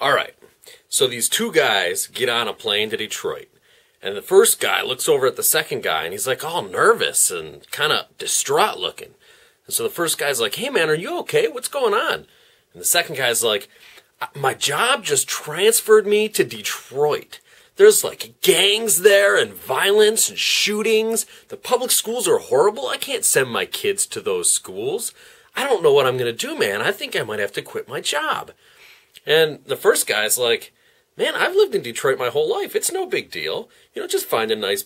All right, so these two guys get on a plane to Detroit. And the first guy looks over at the second guy, and he's like all nervous and kind of distraught looking. And so the first guy's like, "Hey man, are you okay? What's going on?" And the second guy's like, "My job just transferred me to Detroit. There's like gangs there and violence and shootings. The public schools are horrible. I can't send my kids to those schools. I don't know what I'm going to do, man. I think I might have to quit my job." And the first guy's like, "Man, I've lived in Detroit my whole life. It's no big deal. Just find a nice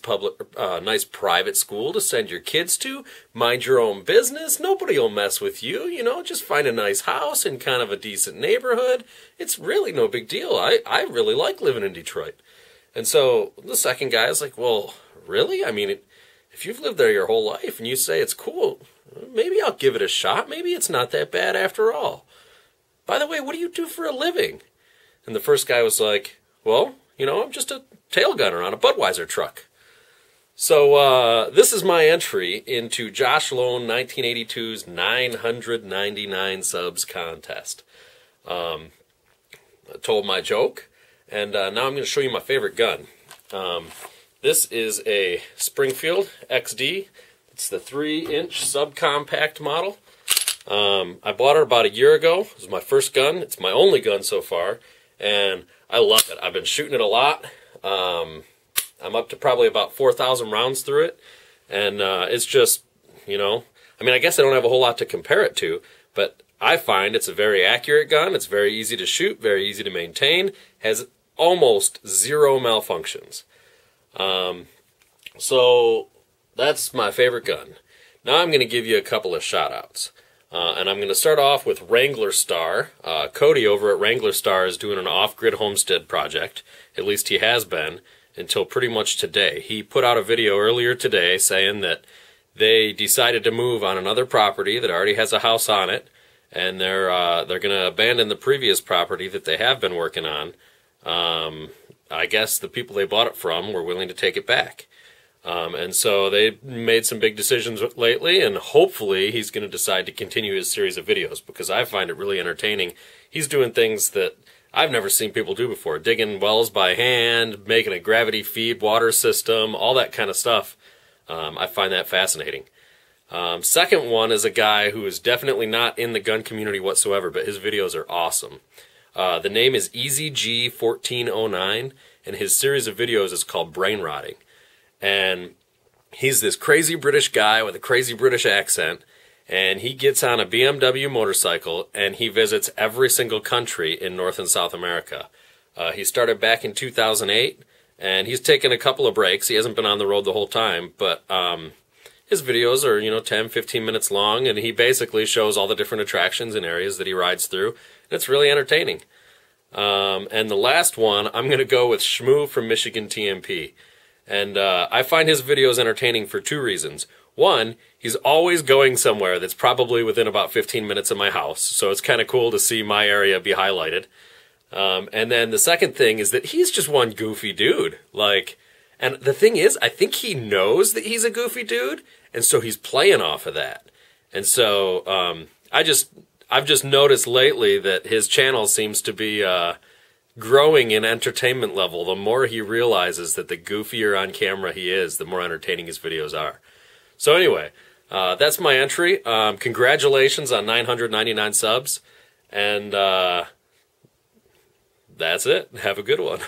nice private school to send your kids to. Mind your own business. Nobody will mess with you. Just find a nice house in kind of a decent neighborhood. It's really no big deal. I really like living in Detroit." And so the second guy is like, "Well, really? I mean, if you've lived there your whole life and you say it's cool, maybe I'll give it a shot. Maybe it's not that bad after all. By the way, what do you do for a living?" And the first guy was like, "Well, I'm just a tail gunner on a Budweiser truck." So this is my entry into Joshlone 1982's 999 subs contest. I told my joke, and now I'm going to show you my favorite gun. This is a Springfield XD. It's the 3-inch subcompact model. I bought it about a year ago. It was my first gun. It's my only gun so far, and I love it. I've been shooting it a lot. I'm up to probably about 4,000 rounds through it, and it's just, I guess I don't have a whole lot to compare it to, but I find it's a very accurate gun. It's very easy to shoot, very easy to maintain, has almost zero malfunctions. So that's my favorite gun. Now I'm going to give you a couple of shout-outs. And I'm going to start off with Wranglerstar. Cody over at Wranglerstar is doing an off-grid homestead project. At least he has been until pretty much today. He put out a video earlier today saying that they decided to move on another property that already has a house on it, and they're going to abandon the previous property that they have been working on. I guess the people they bought it from were willing to take it back. And so they made some big decisions lately, and hopefully he's going to decide to continue his series of videos, because I find it really entertaining. He's doing things that I've never seen people do before, digging wells by hand, making a gravity feed water system, all that kind of stuff. I find that fascinating. Second one is a guy who is definitely not in the gun community whatsoever, but his videos are awesome. The name is EasyG1409, and his series of videos is called Brain Rotting. And he's this crazy British guy with a crazy British accent, and he gets on a BMW motorcycle and he visits every single country in North and South America. He started back in 2008, and he's taken a couple of breaks. He hasn't been on the road the whole time, but his videos are 10, 15 minutes long, and he basically shows all the different attractions and areas that he rides through, and it's really entertaining. And the last one, I'm going to go with Schmoo from MichiganTNP. And I find his videos entertaining for two reasons. One, he's always going somewhere that's probably within about 15 minutes of my house, so it's kind of cool to see my area be highlighted. And then the second thing is that he's just one goofy dude. And the thing is, I think he knows that he's a goofy dude, and so he's playing off of that. And so I've just noticed lately that his channel seems to be growing in entertainment level. The more he realizes that the goofier on camera he is, the more entertaining his videos are. So anyway, that's my entry. Congratulations on 999 subs, and that's it. Have a good one.